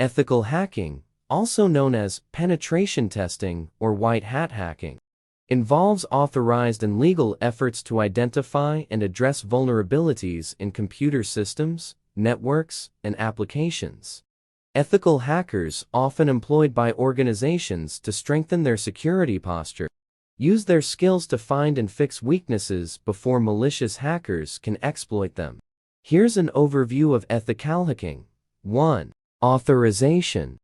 Ethical hacking, also known as penetration testing or white hat hacking, involves authorized and legal efforts to identify and address vulnerabilities in computer systems, networks, and applications. Ethical hackers, often employed by organizations to strengthen their security posture, use their skills to find and fix weaknesses before malicious hackers can exploit them. Here's an overview of ethical hacking. 1. Authorization.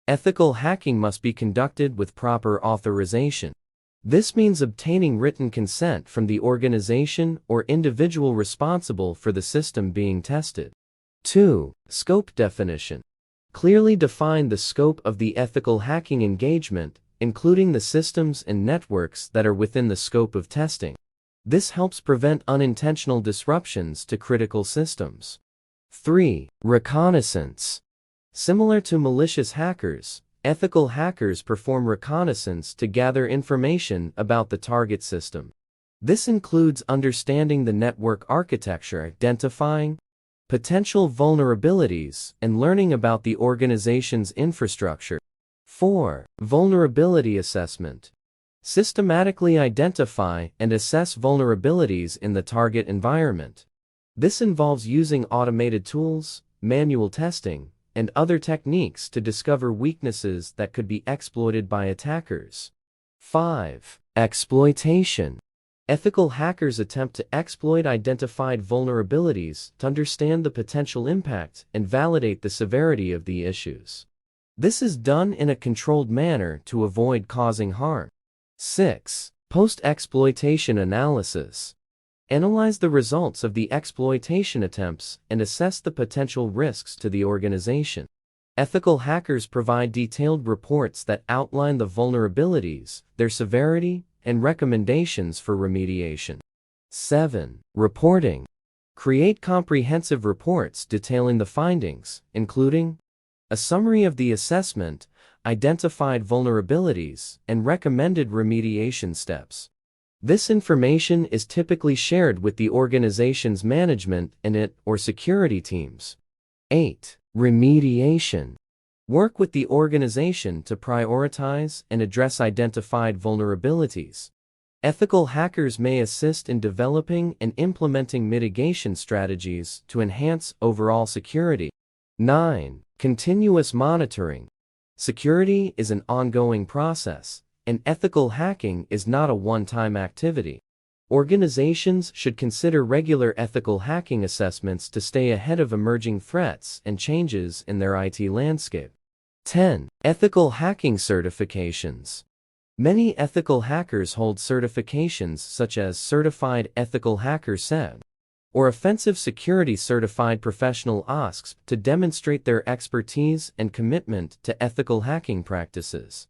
Ethical hacking must be conducted with proper authorization. This means obtaining written consent from the organization or individual responsible for the system being tested. 2. Scope definition. Clearly define the scope of the ethical hacking engagement, including the systems and networks that are within the scope of testing. This helps prevent unintentional disruptions to critical systems. 3. Reconnaissance. Similar to malicious hackers, ethical hackers perform reconnaissance to gather information about the target system. This includes understanding the network architecture, identifying potential vulnerabilities, and learning about the organization's infrastructure. 4. Vulnerability assessment. Systematically identify and assess vulnerabilities in the target environment. This involves using automated tools, manual testing, and other techniques to discover weaknesses that could be exploited by attackers. 5. Exploitation. Ethical hackers attempt to exploit identified vulnerabilities to understand the potential impact and validate the severity of the issues. This is done in a controlled manner to avoid causing harm. 6. Post-exploitation analysis. Analyze the results of the exploitation attempts and assess the potential risks to the organization. Ethical hackers provide detailed reports that outline the vulnerabilities, their severity, and recommendations for remediation. 7. Reporting. Create comprehensive reports detailing the findings, including a summary of the assessment, identified vulnerabilities, and recommended remediation steps. This information is typically shared with the organization's management and/or security teams. 8. Remediation. Work with the organization to prioritize and address identified vulnerabilities. Ethical hackers may assist in developing and implementing mitigation strategies to enhance overall security. 9. Continuous monitoring. Security is an ongoing process, and ethical hacking is not a one-time activity. Organizations should consider regular ethical hacking assessments to stay ahead of emerging threats and changes in their IT landscape. 10. Ethical hacking certifications. Many ethical hackers hold certifications such as Certified Ethical Hacker (CED) or Offensive Security Certified Professional (OSCP) to demonstrate their expertise and commitment to ethical hacking practices.